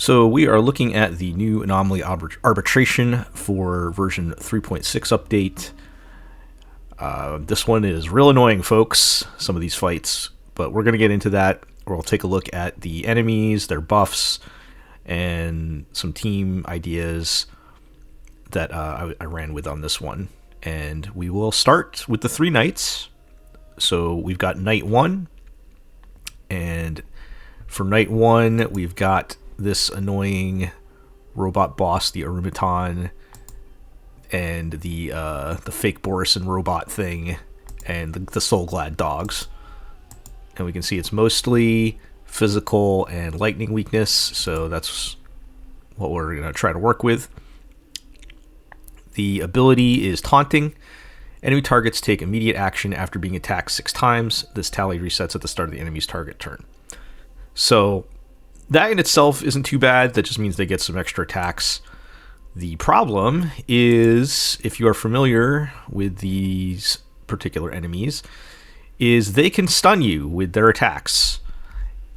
So we are looking at the new Anomaly Arbitration for version 3.6 update. This one is real annoying, folks, some of these fights, but we're going to get into that. We'll take a look at the enemies, their buffs, and some team ideas that I ran with on this one. And we will start with the 3 knights. So we've got Knight 1, and for Knight 1, we've got this annoying robot boss, the Automaton, and the fake Borison robot thing, and the Soulglad dogs. And we can see it's mostly physical and lightning weakness, so that's what we're going to try to work with. The ability is Taunting. Enemy targets take immediate action after being attacked 6 times. This tally resets at the start of the enemy's target turn. So that in itself isn't too bad. That just means they get some extra attacks. The problem is, if you are familiar with these particular enemies, is they can stun you with their attacks.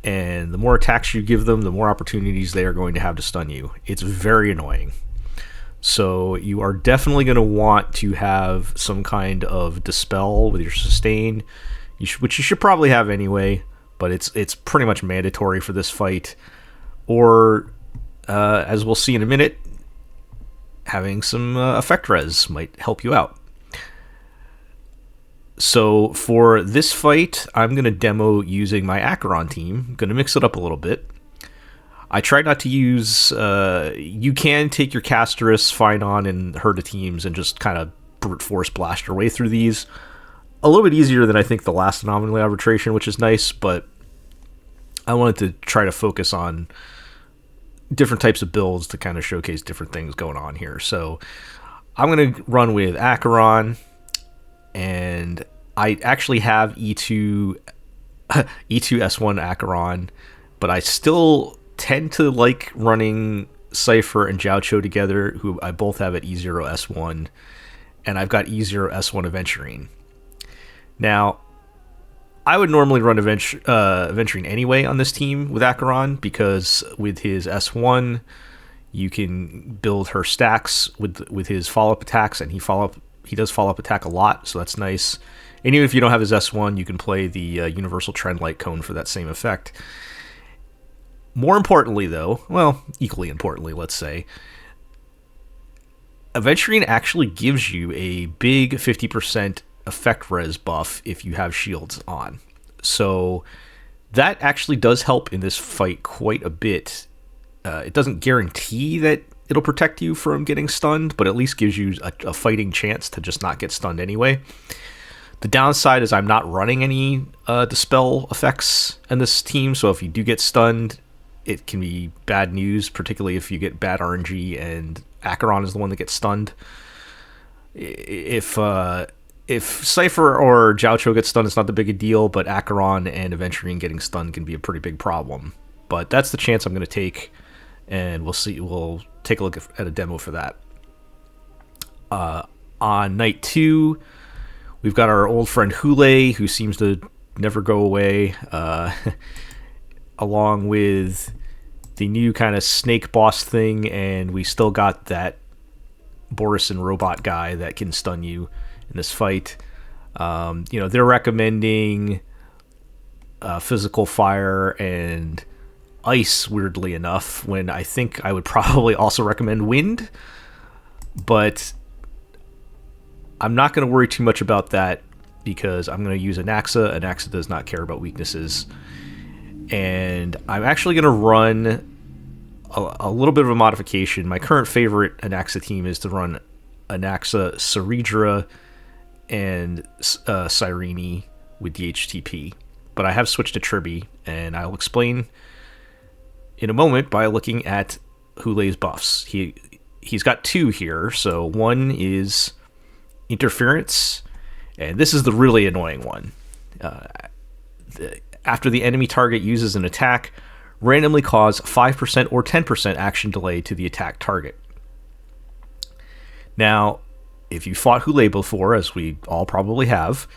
And the more attacks you give them, the more opportunities they are going to have to stun you. It's very annoying. So you are definitely going to want to have some kind of dispel with your sustain, which you should probably have anyway, but it's pretty much mandatory for this fight. Or, as we'll see in a minute, having some effect res might help you out. So for this fight, I'm going to demo using my Acheron team. I'm going to mix it up a little bit. I try not to use... you can take your Castorice, Phynon, and Herta teams and just kind of brute force blast your way through these. A little bit easier than I think the last Anomaly Arbitration, which is nice, but I wanted to try to focus on different types of builds to kind of showcase different things going on here. So I'm going to run with Acheron, and I actually have E2 S1 Acheron, but I still tend to like running Cipher and Jiaoqiu together, who I both have at E0 S1, and I've got E0 S1 Aventurine. Now, I would normally run Aventurine anyway on this team with Acheron, because with his S1, you can build her stacks with his follow-up attacks, and he does follow-up attack a lot, so that's nice. And even if you don't have his S1, you can play the Universal Trend Light Cone for that same effect. More importantly, though, well, equally importantly, let's say, Aventurine actually gives you a big 50% effect res buff if you have shields on. So that actually does help in this fight quite a bit. It doesn't guarantee that it'll protect you from getting stunned, but at least gives you a fighting chance to just not get stunned anyway. The downside is I'm not running any dispel effects in this team, so if you do get stunned, it can be bad news, particularly if you get bad RNG and Acheron is the one that gets stunned. If Cipher or Jiaoqiu gets stunned, it's not that big a deal, but Acheron and Aventurine getting stunned can be a pretty big problem. But that's the chance I'm going to take, and we'll see. We'll take a look at a demo for that. On Night 2, we've got our old friend Hule, who seems to never go away, along with the new kind of snake boss thing, and we still got that Borison robot guy that can stun you in this fight. They're recommending physical fire and ice, weirdly enough, when I think I would probably also recommend wind, but I'm not going to worry too much about that because I'm going to use Anaxa. Anaxa does not care about weaknesses. And I'm actually going to run a little bit of a modification. My current favorite Anaxa team is to run Anaxa, Ceridra, and Cyrene with DHTP. But I have switched to Tribbie, and I'll explain in a moment by looking at Hule's buffs. He's got 2 here. So one is Interference, and this is the really annoying one. After the enemy target uses an attack, randomly cause 5% or 10% action delay to the attack target. Now, if you fought Hule before, as we all probably have,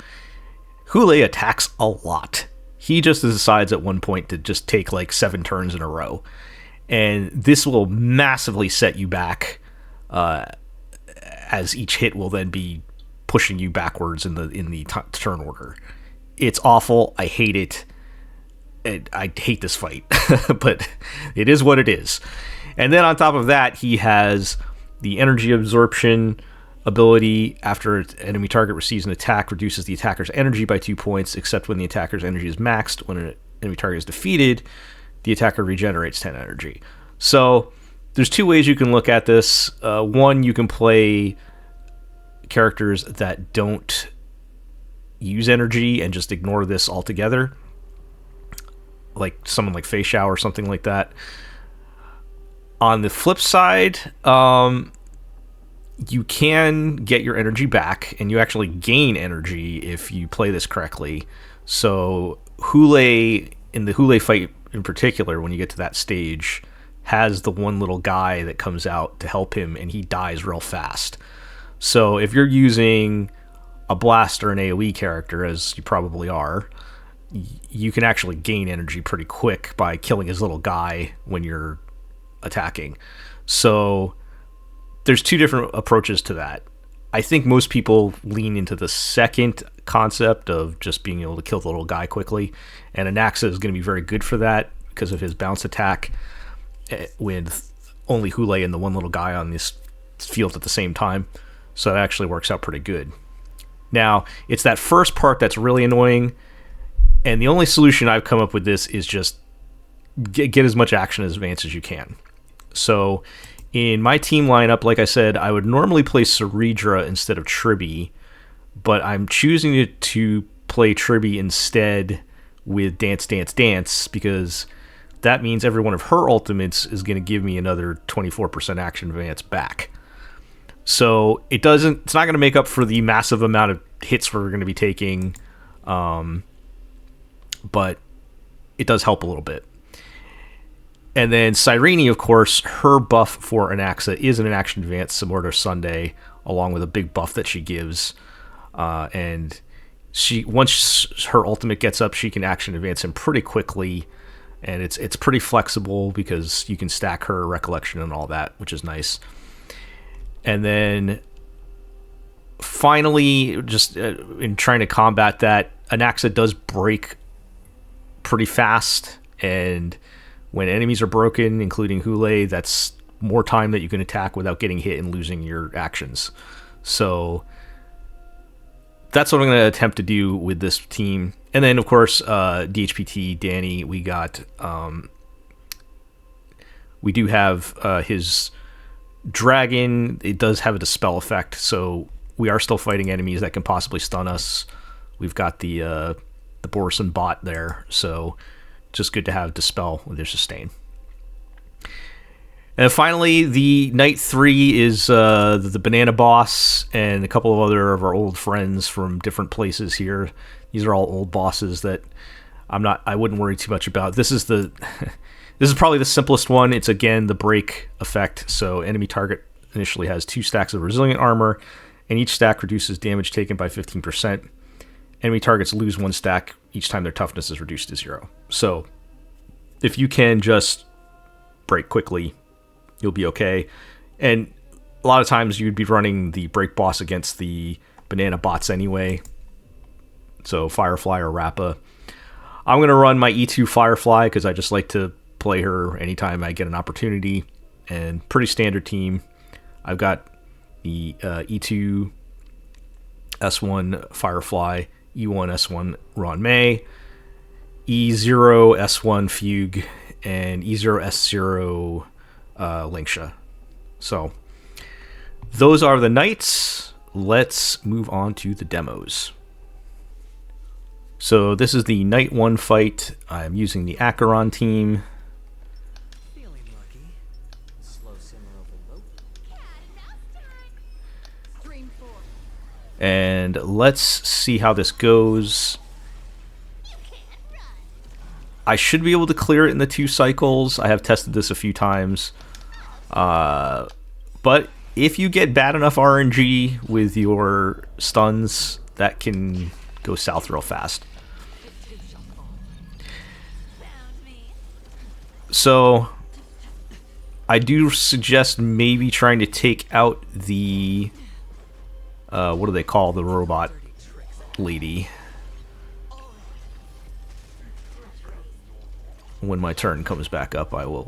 Hule attacks a lot. He just decides at one point to just take like 7 turns in a row. and this will massively set you back, as each hit will then be pushing you backwards in the turn order. It's awful. I hate it. I hate this fight, but it is what it is. And then on top of that, he has the energy absorption ability. After an enemy target receives an attack, reduces the attacker's energy by 2 points, except when the attacker's energy is maxed. When an enemy target is defeated, the attacker regenerates 10 energy. So there's two ways you can look at this. One, you can play characters that don't use energy and just ignore this altogether, like someone like Fei Xiao or something like that. On the flip side, you can get your energy back, and you actually gain energy if you play this correctly. So Hule, in the Hule fight in particular, when you get to that stage, has the one little guy that comes out to help him, and he dies real fast. So if you're using a blast or an AoE character, as you probably are, you can actually gain energy pretty quick by killing his little guy when you're attacking. So there's two different approaches to that. I think most people lean into the second concept of just being able to kill the little guy quickly, and Anaxa is going to be very good for that because of his bounce attack with only Hule and the one little guy on this field at the same time. So it actually works out pretty good. Now, it's that first part that's really annoying, and the only solution I've come up with this is just get as much action as advanced as you can. So in my team lineup, like I said, I would normally play Ceredra instead of Tribbie, but I'm choosing to play Tribbie instead with Dance Dance Dance, because that means every one of her ultimates is going to give me another 24% action advance back. So it's not going to make up for the massive amount of hits we're going to be taking, but it does help a little bit. And then Cyrene, of course, her buff for Anaxa is an action advance similar to Sunday, along with a big buff that she gives. And once her ultimate gets up, she can action advance him pretty quickly, and it's pretty flexible because you can stack her recollection and all that, which is nice. And then finally, just in trying to combat that, Anaxa does break pretty fast, and when enemies are broken, including Hule, that's more time that you can attack without getting hit and losing your actions. So that's what I'm going to attempt to do with this team. And then, of course, DHPT, Danny, we do have his dragon. It does have a dispel effect, so we are still fighting enemies that can possibly stun us. We've got the Borison bot there, so just good to have dispel with their sustain. And finally, the Night 3 is the Banana Boss and a couple of other of our old friends from different places here. These are all old bosses that I wouldn't worry too much about. This is probably the simplest one. It's again the break effect. So enemy target initially has 2 stacks of resilient armor, and each stack reduces damage taken by 15%. Enemy targets lose 1 stack each time their toughness is reduced to 0. So if you can just break quickly, you'll be okay. And a lot of times you'd be running the break boss against the banana bots anyway. So Firefly or Rappa. I'm going to run my E2 Firefly because I just like to play her anytime I get an opportunity. And pretty standard team. I've got the E2 S1 Firefly, E1 S1 Ruan Mei, E0 S1 Fugue, and E0 S0 Lingsha. So those are the knights. Let's move on to the demos. So this is the Night 1 fight. I'm using the Acheron team. Feeling lucky. Slow simmer over low. And let's see how this goes. I should be able to clear it in the 2 cycles. I have tested this a few times. But if you get bad enough RNG with your stuns, that can go south real fast. So I do suggest maybe trying to take out the what do they call the robot lady when my turn comes back up. I will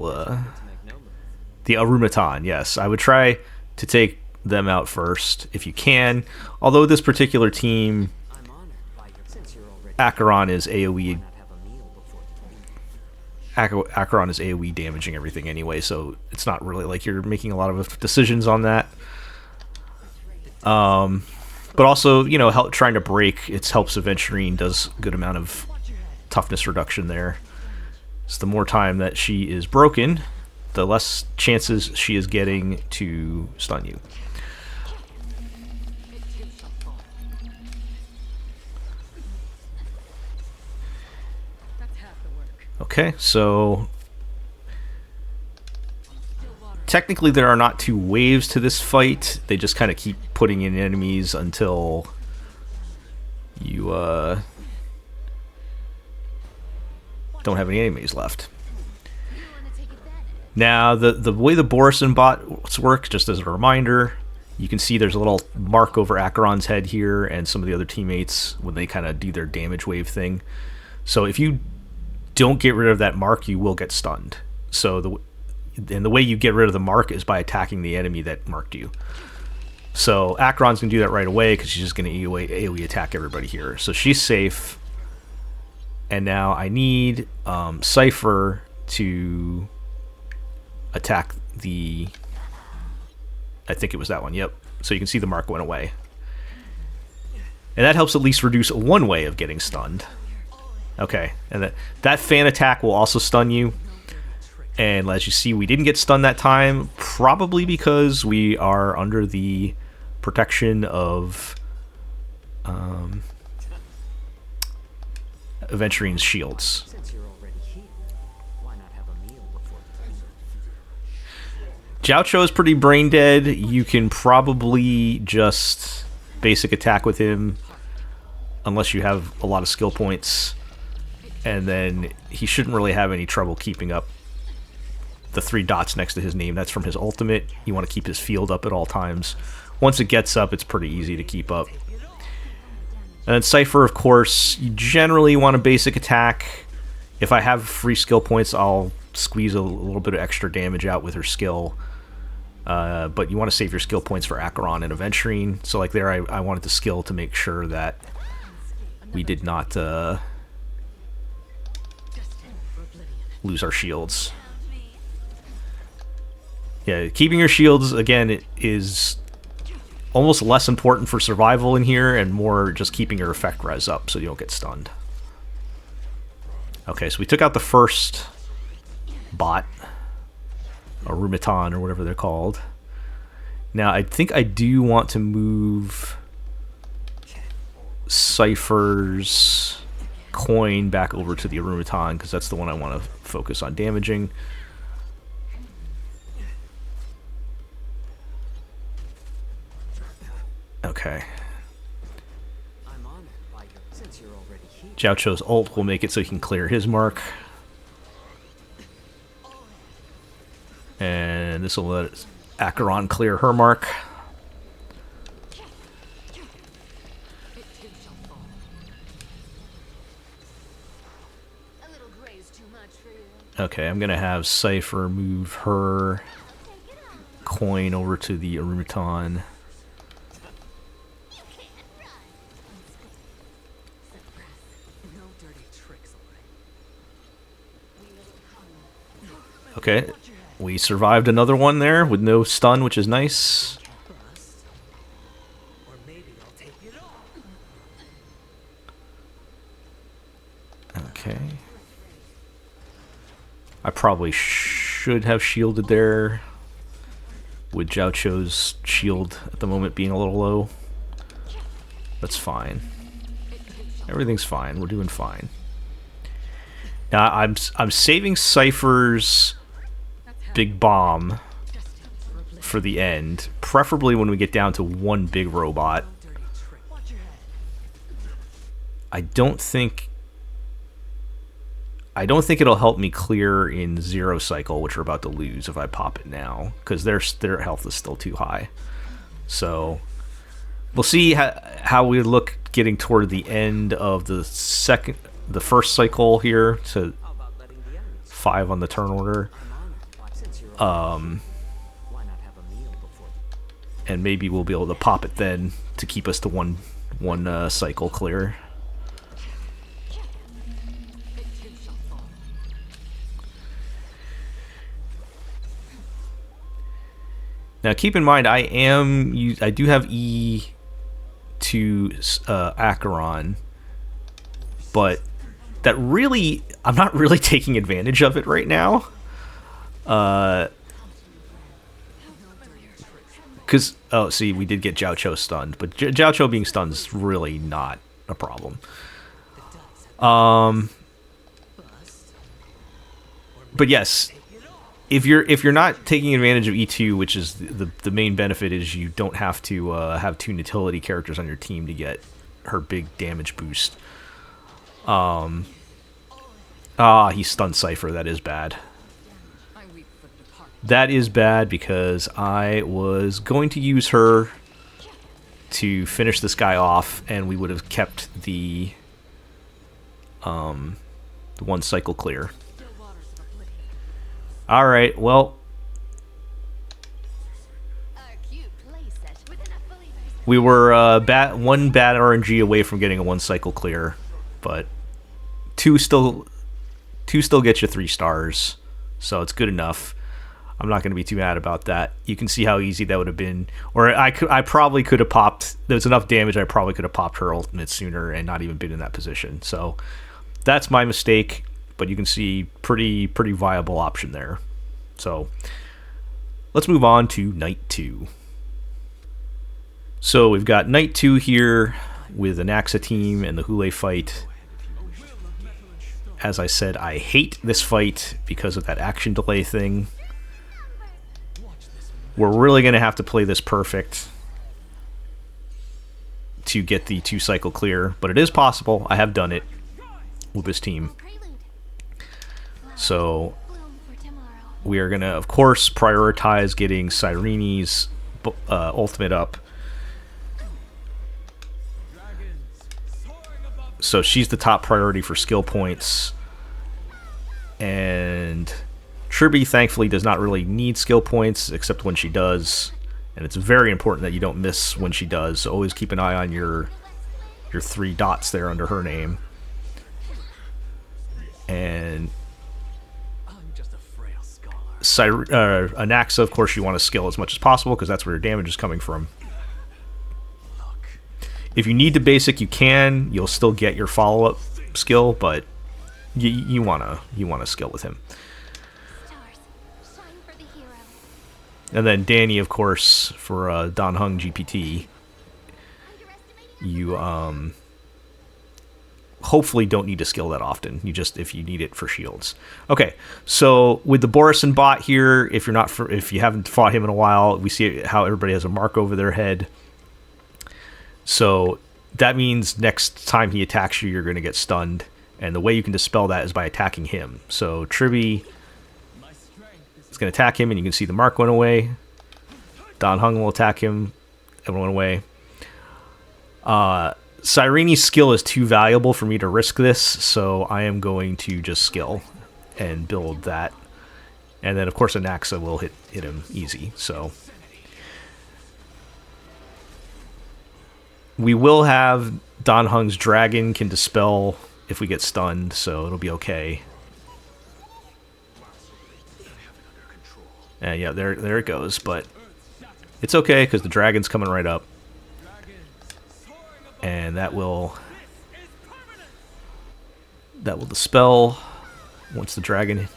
the Arumaton. Yes, I would try to take them out first if you can. Although this particular team, Acheron is AoE. Acheron is AoE damaging everything anyway, so it's not really like you're making a lot of decisions on that. But also, you know, trying to break its helps Aventurine does a good amount of toughness reduction there. So the more time that she is broken, the less chances she is getting to stun you. Okay, so technically there are not two waves to this fight. They just kind of keep putting in enemies until you don't have any enemies left. Now, the way the Borison bots work, just as a reminder, you can see there's a little mark over Acheron's head here and some of the other teammates when they kind of do their damage wave thing. So if you don't get rid of that mark, you will get stunned. So the way you get rid of the mark is by attacking the enemy that marked you. So Acheron's going to do that right away because she's just going to AoE attack everybody here. So she's safe. And now I need Cipher to attack the... I think it was that one, yep. So you can see the mark went away. And that helps at least reduce one way of getting stunned. Okay, and that fan attack will also stun you. And as you see, we didn't get stunned that time, probably because we are under the protection of Aventurine's shields. Jiaoqiu is pretty brain dead. You can probably just basic attack with him unless you have a lot of skill points. And then he shouldn't really have any trouble keeping up the 3 dots next to his name. That's from his ultimate. You want to keep his field up at all times. Once it gets up, it's pretty easy to keep up. And then Cipher, of course, you generally want a basic attack. If I have free skill points, I'll squeeze a little bit of extra damage out with her skill. But you want to save your skill points for Acheron and Aventurine. So like there, I wanted the skill to make sure that we did not lose our shields. Yeah, keeping your shields, again, is almost less important for survival in here and more just keeping your effect res up so you don't get stunned. Okay, so we took out the first bot, or Rumaton, or whatever they're called. Now, I think I do want to move Cipher's coin back over to the Arumaton because that's the one I want to focus on damaging. Okay. Jiaoqiu's ult will make it so he can clear his mark. And this will let Acheron clear her mark. Okay, I'm gonna have Cipher move her coin over to the Arumaton. Okay, we survived another one there with no stun, which is nice. Okay. I probably should have shielded there, with Jiaoqiu's shield at the moment being a little low. That's fine. Everything's fine. We're doing fine. Now I'm saving Cipher's big bomb for the end, preferably when we get down to one big robot. I don't think I don't think it'll help me clear in 0 cycle, which we're about to lose if I pop it now, because their health is still too high. So we'll see how we look getting toward the end of the first cycle here to 5 on the turn order. And maybe we'll be able to pop it then to keep us to one cycle clear. Now keep in mind, I do have E to Acheron, but that really, I'm not really taking advantage of it right now. Because, oh, see, we did get Jiaoqiu stunned, but Jiaoqiu being stunned is really not a problem. But yes, if you're not taking advantage of E2, which is the main benefit, is you don't have to have 2 utility characters on your team to get her big damage boost. He stunned Cipher. That is bad. That is bad because I was going to use her to finish this guy off, and we would have kept the 1 cycle clear. All right, well, we were one bad RNG away from getting a 1 cycle clear, but two still get you 3 stars, so it's good enough. I'm not going to be too mad about that. You can see how easy that would have been. Or I probably could have popped. There's enough damage. I probably could have popped her ultimate sooner and not even been in that position. So that's my mistake. But you can see pretty viable option there. So let's move on to Night 2. So we've got Night 2 here with the Anaxa team and the Hule fight. As I said, I hate this fight because of that action delay thing. We're really going to have to play this perfect to get the 2 cycle clear, but it is possible. I have done it with this team. So we are going to, of course, prioritize getting Cyrene's ultimate up. So she's the top priority for skill points. And Tribbie, thankfully, does not really need skill points, except when she does. And it's very important that you don't miss when she does. So always keep an eye on your 3 dots there under her name. And Anaxa, of course, you want to skill as much as possible, because that's where your damage is coming from. If you need the basic, you can. You'll still get your follow-up skill, but you wanna skill with him. And then Danny, of course, for Dan Heng GPT. You hopefully don't need to skill that often. You just, if you need it for shields. Okay, so with the Borison bot here, if you haven't fought him in a while, we see how everybody has a mark over their head. So that means next time he attacks you, you're going to get stunned. And the way you can dispel that is by attacking him. So Tribbie is going to attack him, and you can see the mark went away. Dan Heng will attack him. It went away. Cyrene's skill is too valuable for me to risk this, so I am going to just skill and build that. And then, of course, Anaxa will hit him easy. So we will have Dan Heng's dragon can dispel if we get stunned, so it'll be okay. And yeah, there it goes, but it's okay because the dragon's coming right up. And that will dispel once the dragon,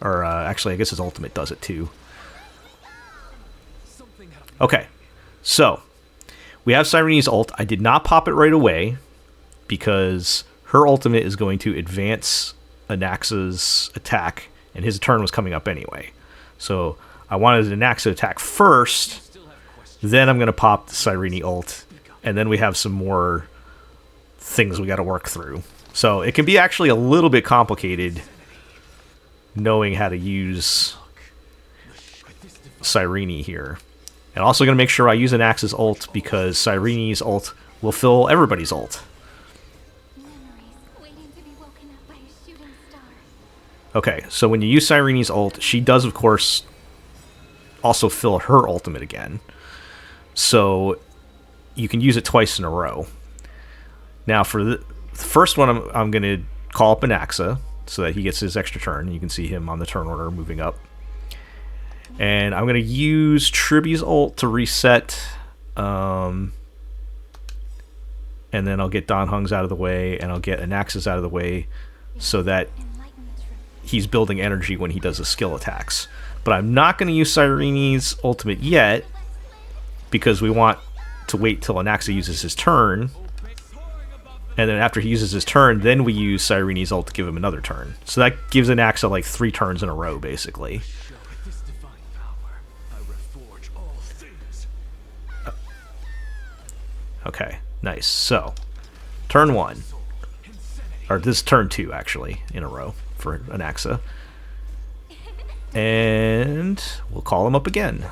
or actually I guess his ultimate does it too. Okay, so we have Cyrene's ult. I did not pop it right away because her ultimate is going to advance Anaxa's attack, and his turn was coming up anyway. So I wanted Anaxa to attack first, then I'm going to pop the Cyrene ult. And then we have some more things we got to work through. So it can be actually a little bit complicated knowing how to use Cyrene here. And also going to make sure I use Anaxa's ult because Cyrene's ult will fill everybody's ult. Okay, so when you use Cyrene's ult, she does, of course, also fill her ultimate again. So you can use it twice in a row. Now, for the first one, I'm going to call up Anaxa so that he gets his extra turn. You can see him on the turn order moving up. And I'm going to use Tribbie's ult to reset. And then I'll get Dan Heng's out of the way, and I'll get Anaxa's out of the way so that he's building energy when he does his skill attacks. But I'm not going to use Cyrene's ultimate yet because we want to wait till Anaxa uses his turn. And then after he uses his turn, then we use Cyrene's ult to give him another turn. So that gives Anaxa like 3 turns in a row, basically. Okay, nice. So, turn 1. Or this is turn 2, actually, in a row for Anaxa. And we'll call him up again.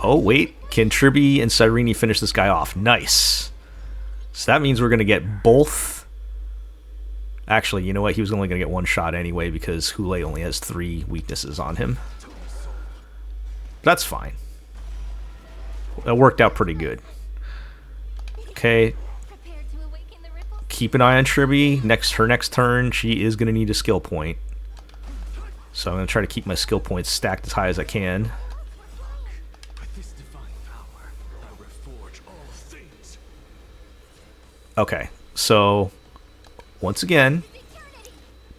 Oh, wait. Can Tribbie and Cyrene finish this guy off? Nice. So that means we're going to get both. Actually, you know what? He was only going to get 1 shot anyway because Hule only has 3 weaknesses on him. That's fine. That worked out pretty good. Okay. Keep an eye on Tribbie. Her next turn, she is going to need a skill point. So I'm going to try to keep my skill points stacked as high as I can. Okay, so once again,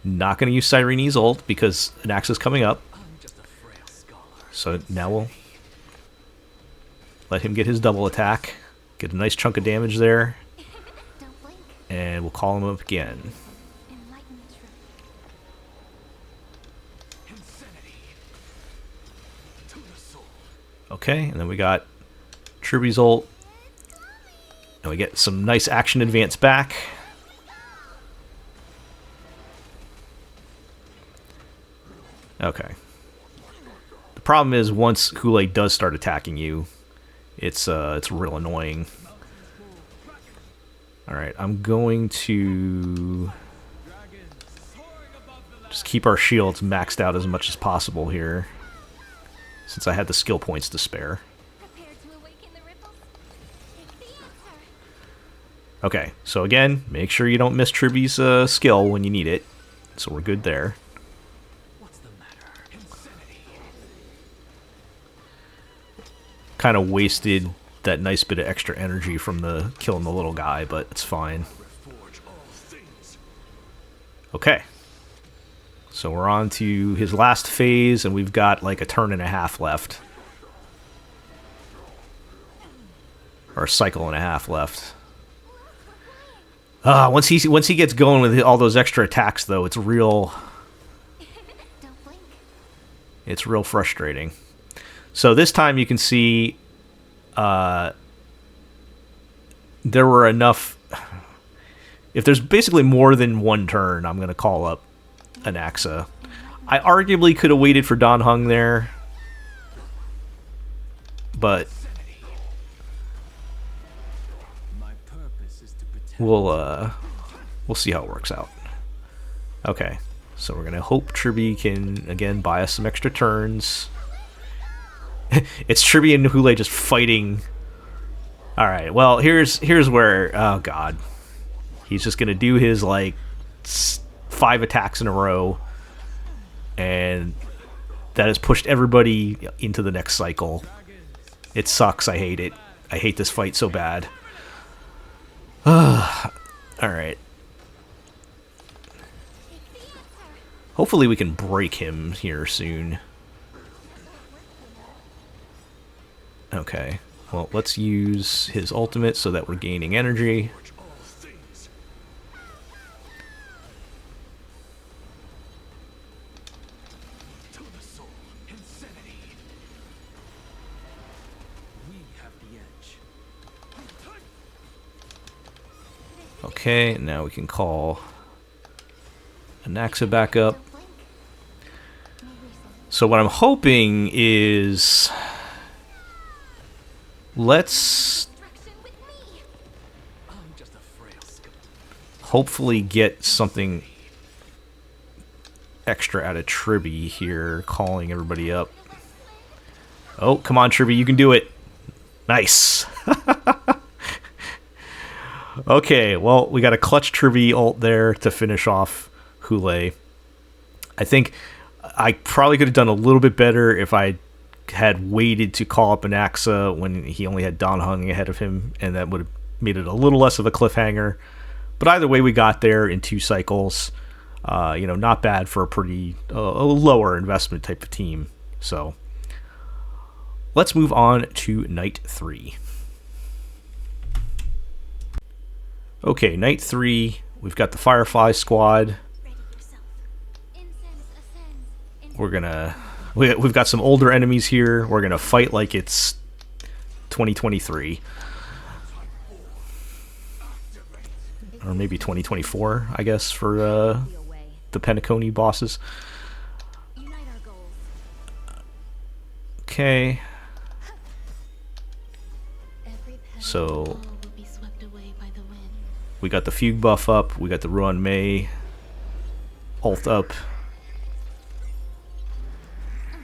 not going to use Cyrene's ult because Anaxa's coming up. So now we'll let him get his double attack, get a nice chunk of damage there, and we'll call him up again. Okay, and then we got Tribbie's ult, and we get some nice action advance back. Okay. The problem is once Hule does start attacking you, it's real annoying. Alright, I'm going to just keep our shields maxed out as much as possible here, since I had the skill points to spare. Okay, so again, make sure you don't miss Tribbie's skill when you need it. So we're good there. Kind of wasted that nice bit of extra energy from the killing the little guy, but it's fine. Okay. So we're on to his last phase, and we've got like a turn and a half left. Or a cycle and a half left. Once he gets going with all those extra attacks, though, it's real frustrating. So this time you can see there were enough. If there's basically more than 1 turn, I'm going to call up Anaxa. I arguably could have waited for Dan Heng there, but we'll see how it works out. Okay, so we're going to hope Tribbie can, again, buy us some extra turns. It's Tribbie and Hule just fighting. Alright, well, here's where... Oh, God. He's just going to do his, like, 5 attacks in a row. And that has pushed everybody into the next cycle. It sucks. I hate it. I hate this fight so bad. Alright. Hopefully we can break him here soon. Okay, well, let's use his ultimate so that we're gaining energy. Okay, now we can call Anaxa back up. So what I'm hoping is, let's hopefully get something extra out of Tribbie here, calling everybody up. Oh, come on, Tribbie, you can do it. Nice. Okay, well, we got a clutch Tribbie ult there to finish off Hule. I think I probably could have done a little bit better if I had waited to call up Anaxa when he only had Dan Heng ahead of him, and that would have made it a little less of a cliffhanger. But either way, we got there in 2 cycles. You know, not bad for a pretty a lower investment type of team. So let's move on to night 3. Okay, night 3. We've got the Firefly squad. We've got some older enemies here. We're gonna fight like it's 2023. Or maybe 2024, I guess, for the Penacony bosses. Okay. So we got the Fugue buff up. We got the Ruan Mei ult up.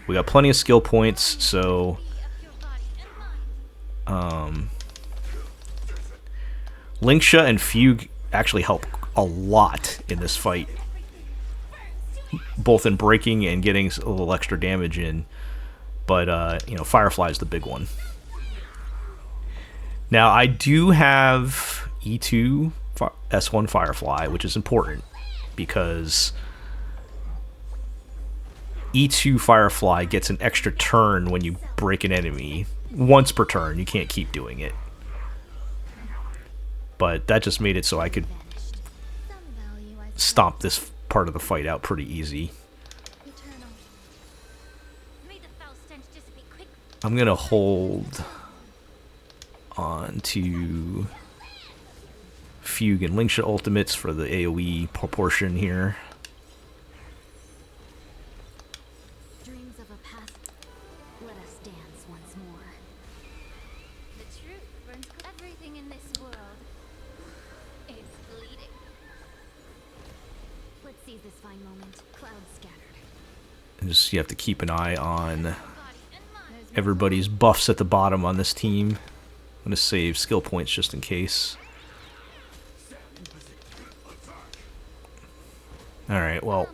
We got plenty of skill points, so Lingsha and Fugue actually help a lot in this fight, both in breaking and getting a little extra damage in. But you know, Firefly is the big one. Now I do have E2 S1 Firefly, which is important because E2 Firefly gets an extra turn when you break an enemy. Once per turn, you can't keep doing it. But that just made it so I could stomp this part of the fight out pretty easy. I'm gonna hold on to Fugue and Lingsha ultimates for the AoE proportion here. Dreams of a past. Let us dance once more. The truth burns everything in this world. It's bleeding. Let's seize this fine moment. Clouds scattered. And just you have to keep an eye on everybody's buffs at the bottom on this team. I'm gonna save skill points just in case. Alright, well,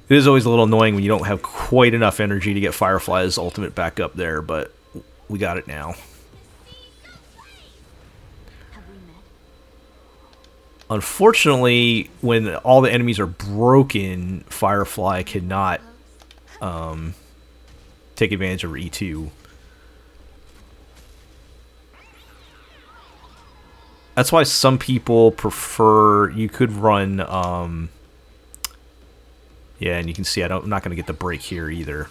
it is always a little annoying when you don't have quite enough energy to get Firefly's ultimate back up there, but we got it now. Unfortunately, when all the enemies are broken, Firefly cannot take advantage of E2. That's why some people prefer, you could run, yeah, and you can see I'm not going to get the break here either.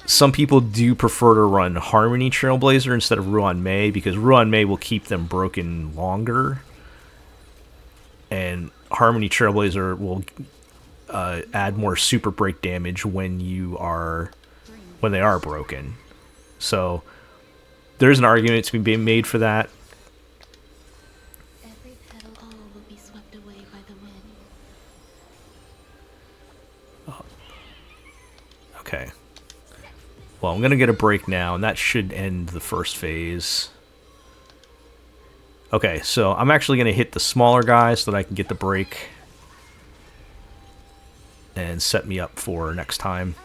Some people do prefer to run Harmony Trailblazer instead of Ruan Mei, because Ruan Mei will keep them broken longer. And Harmony Trailblazer will add more super break damage when they are broken. So there's an argument to be made for that. Every petal all will be swept away by the wind. Okay. Well, I'm going to get a break now, and that should end the first phase. Okay, so I'm actually going to hit the smaller guys so that I can get the break and set me up for next time.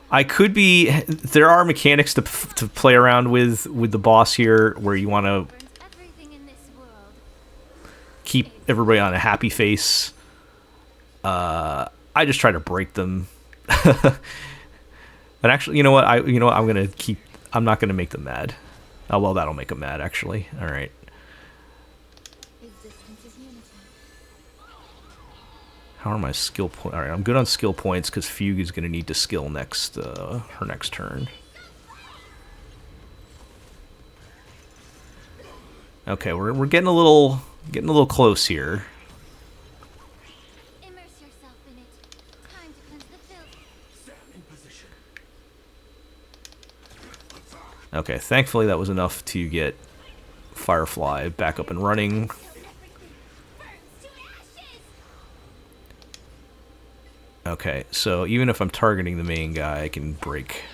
I could be... There are mechanics to play around with the boss here where you want to keep everybody on a happy face. I just try to break them. But actually, you know what? I'm gonna keep. I'm not gonna make them mad. Oh well, that'll make them mad. Actually, all right. How are my skill points? Alright, I'm good on skill points because Fugue is going to need to skill next, her next turn. Okay, we're getting a little close here. Immerse yourself in it. Time to cleanse the filth. Okay, thankfully that was enough to get Firefly back up and running. Okay, so even if I'm targeting the main guy, I can break.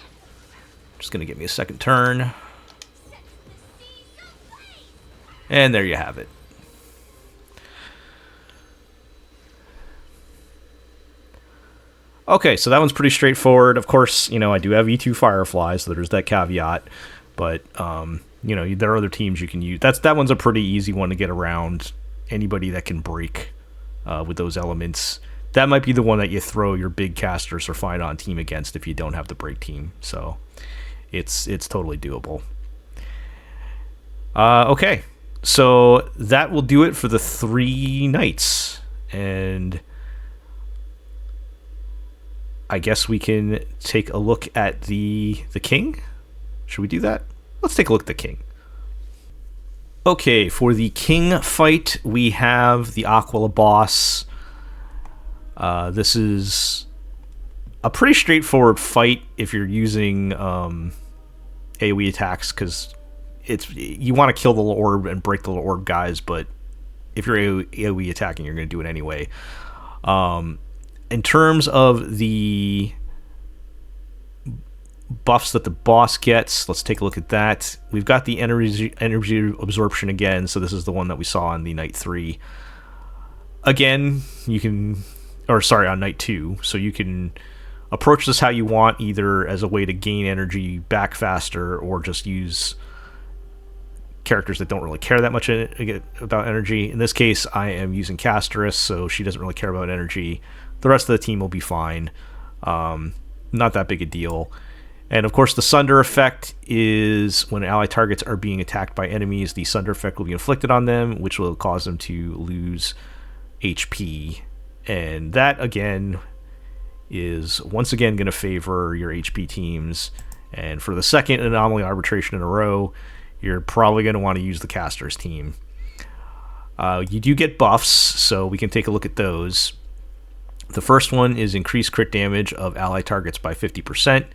Just gonna give me a second turn. And there you have it. Okay, so that one's pretty straightforward. Of course, you know, I do have E2 Firefly, so there's that caveat. But, you know, there are other teams you can use. That one's a pretty easy one to get around. Anybody that can break with those elements. That might be the one that you throw your big casters or find on team against if you don't have the break team. So it's totally doable. Okay, so that will do it for the 3 knights. And I guess we can take a look at the king. Should we do that? Let's take a look at the king. Okay, for the king fight, we have the Aquila boss. This is a pretty straightforward fight if you're using AoE attacks, because you want to kill the little orb and break the little orb guys, but if you're AoE attacking, you're going to do it anyway. In terms of the buffs that the boss gets, let's take a look at that. We've got the energy absorption again, so this is the one that we saw in the Night 3. Again, you can... Or, sorry, on Night 2. So you can approach this how you want, either as a way to gain energy back faster, or just use characters that don't really care that much about energy. In this case, I am using Castorice, so she doesn't really care about energy. The rest of the team will be fine. Not that big a deal. And, of course, the Sunder effect is when ally targets are being attacked by enemies, the Sunder effect will be inflicted on them, which will cause them to lose HP. And that, again, is once again going to favor your HP teams. And for the second Anomaly Arbitration in a row, you're probably going to want to use the Caster's team. You do get buffs, so we can take a look at those. The first one is increased crit damage of ally targets by 50%.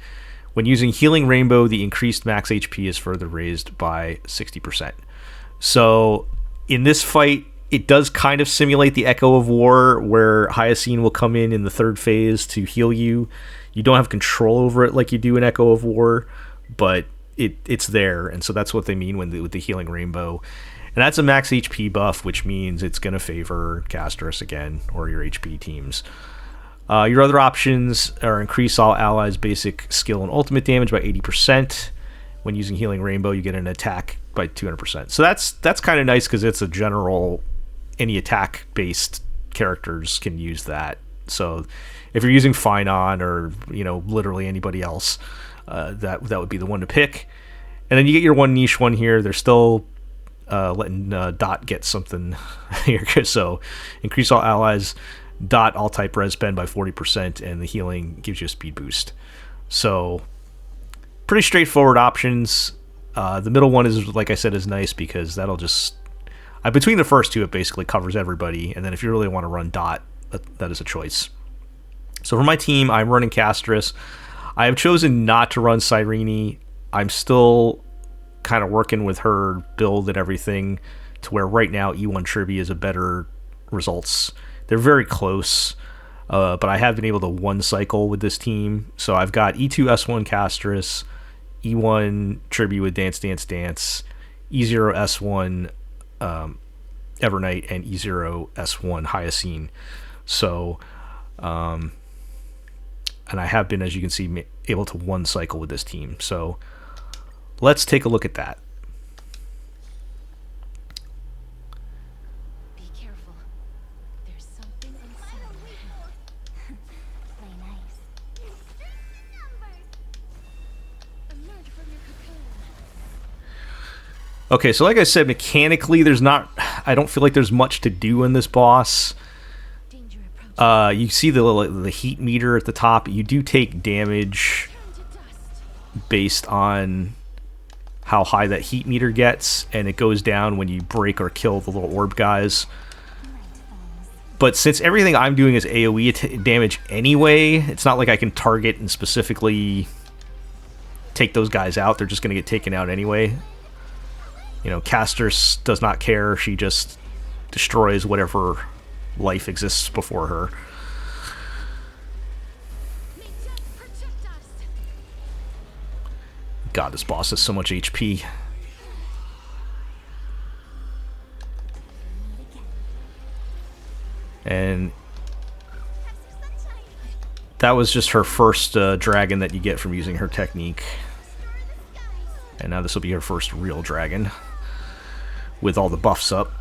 When using Healing Rainbow, the increased max HP is further raised by 60%. So in this fight, it does kind of simulate the Echo of War, where Hyacine will come in the 3rd phase to heal you. You don't have control over it like you do in Echo of War, but it's there, and so that's what they mean with the Healing Rainbow. And that's a max HP buff, which means it's going to favor Castorice again, or your HP teams. Your other options are increase all allies' basic skill and ultimate damage by 80%. When using Healing Rainbow, you get an attack by 200%. So that's kind of nice because it's a general... Any attack-based characters can use that. So if you're using Finon or, you know, literally anybody else, that would be the one to pick. And then you get your one niche one here. They're still letting Dot get something here. So increase all allies, Dot all type res spend by 40%, and the healing gives you a speed boost. So pretty straightforward options. The middle one is, like I said, is nice because that'll just... between the first two, it basically covers everybody, and then if you really want to run Dot, that is a choice. So for my team, I'm running Castorice. I have chosen not to run Cyrene. I'm still kind of working with her build and everything to where right now E1 Tribbie is a better results. They're very close, but I have been able to one cycle with this team. So I've got E2 S1 Castorice, E1 Tribbie with Dance Dance Dance, E0 S1 Evernight, and E0 S1 Hyacine. So and I have been, as you can see, able to one cycle with this team. So let's take a look at that. Be careful. There's something inside your head. Play nice. Emerge from your cocoon. Okay, so like I said, mechanically, I don't feel like there's much to do in this boss. Danger approaching. You see the heat meter at the top. You do take damage based on how high that heat meter gets, and it goes down when you break or kill the little orb guys. But since everything I'm doing is AoE damage anyway, it's not like I can target and specifically take those guys out. They're just going to get taken out anyway. You know, Castorice does not care. She just destroys whatever life exists before her. God, this boss has so much HP. And that was just her first dragon that you get from using her technique. And now this will be her first real dragon with all the buffs up.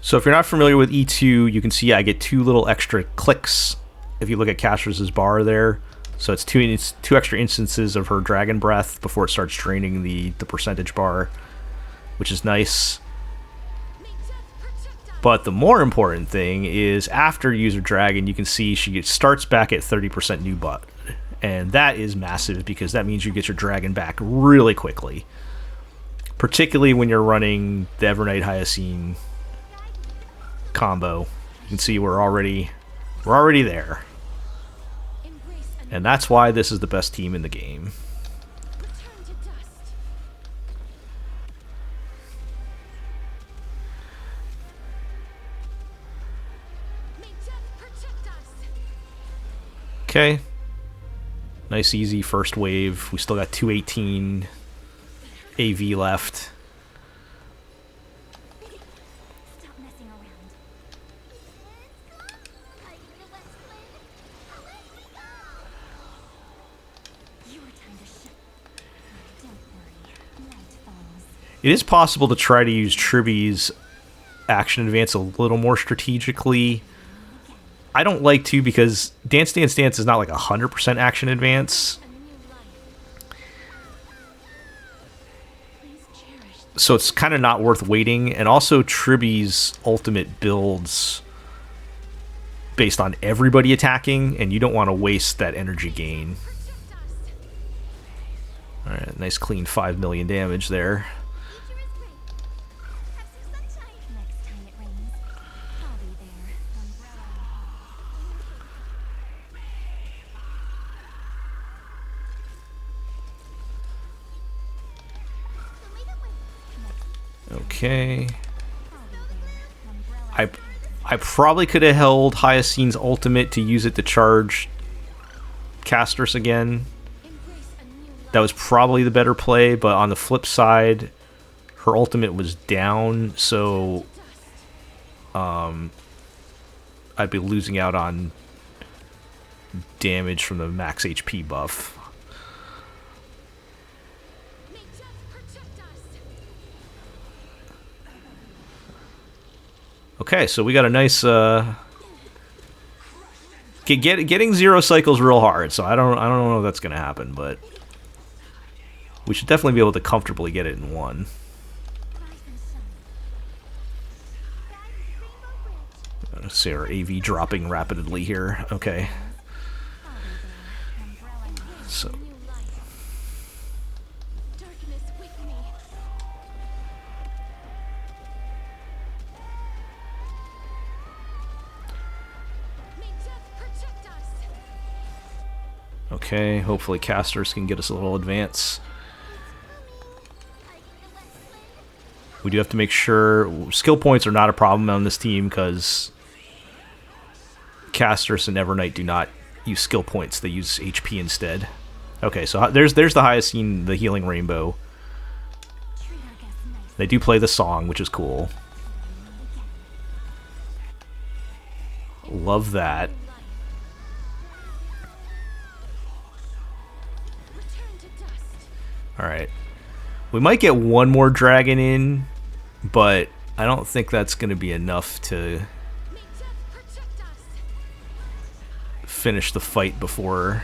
So if you're not familiar with E2, you can see I get 2 little extra clicks if you look at Castorice's bar there. So it's two extra instances of her dragon breath before it starts draining the percentage bar, which is nice. But the more important thing is after you use her dragon, you can see she starts back at 30% new butt. And that is massive because that means you get your dragon back really quickly. Particularly when you're running the Evernight Hyacine combo. You can see we're already there. And that's why this is the best team in the game. Okay. Nice easy first wave. We still got 218 AV left. It is possible to try to use Tribbie's action advance a little more strategically. I don't like to because Dance Dance Dance is not like 100% action advance. So it's kind of not worth waiting. And also Tribbie's ultimate builds based on everybody attacking, and you don't want to waste that energy gain. Alright, nice clean 5 million damage there. Okay. I probably could have held Hyacine's ultimate to use it to charge Castorice again. That was probably the better play, but on the flip side, her ultimate was down, so I'd be losing out on damage from the max HP buff. Okay, so we got a nice getting 0 cycles real hard, so I don't know if that's gonna happen, but we should definitely be able to comfortably get it in 1. Let's see our AV dropping rapidly here. Okay. So okay, hopefully Castorice can get us a little advance. We do have to make sure skill points are not a problem on this team because Castorice and Evernight do not use skill points; they use HP instead. Okay, so there's the Hyacine, the healing rainbow. They do play the song, which is cool. Love that. Alright. We might get one more dragon in, but I don't think that's going to be enough to finish the fight before.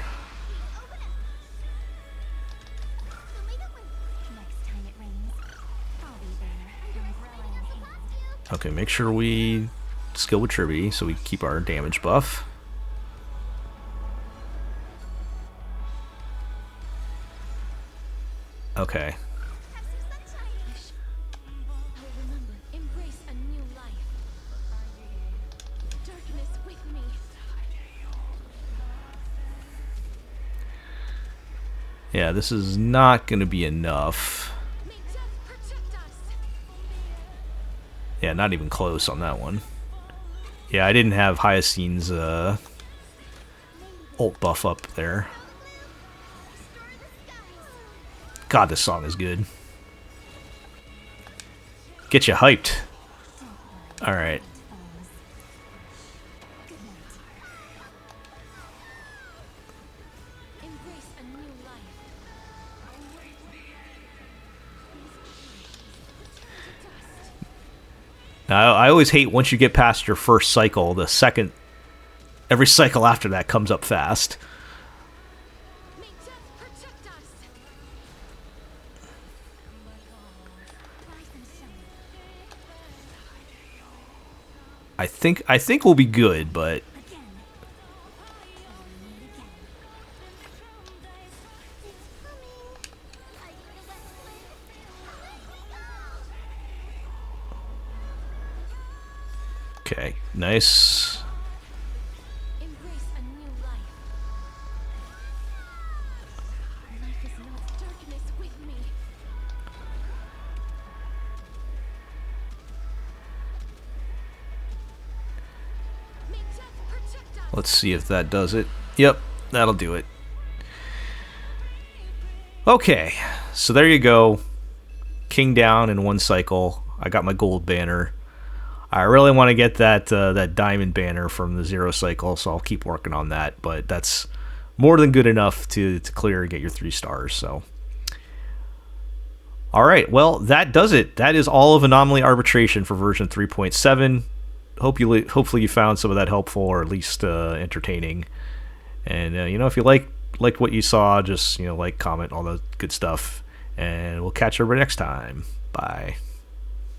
Okay, make sure we skill with Tribbie so we keep our damage buff. Okay. I will remember. Embrace a new life. Darkness with me. Yeah, this is not going to be enough. May death protect us. Yeah, not even close on that one. Yeah, I didn't have Hyacine's ult buff up there. God, this song is good. Get you hyped. Alright. Embrace a new life. Now, I always hate once you get past your first cycle, the second... Every cycle after that comes up fast. May death protect us. Rise and shine. I think we'll be good, but... Again. Okay, nice. Embrace a new life. Life is not darkness with me. May death protect us. Let's see if that does it. Yep, that'll do it. Okay, so there you go. King down in one cycle. I got my gold banner. I really want to get that that diamond banner from the 0 cycle, so I'll keep working on that. But that's more than good enough to clear and get your 3 stars. So, all right, well that does it. That is all of Anomaly Arbitration for version 3.7. Hopefully you found some of that helpful or at least entertaining. And you know, if you liked what you saw, just like, comment, all the good stuff, and we'll catch everybody next time. Bye.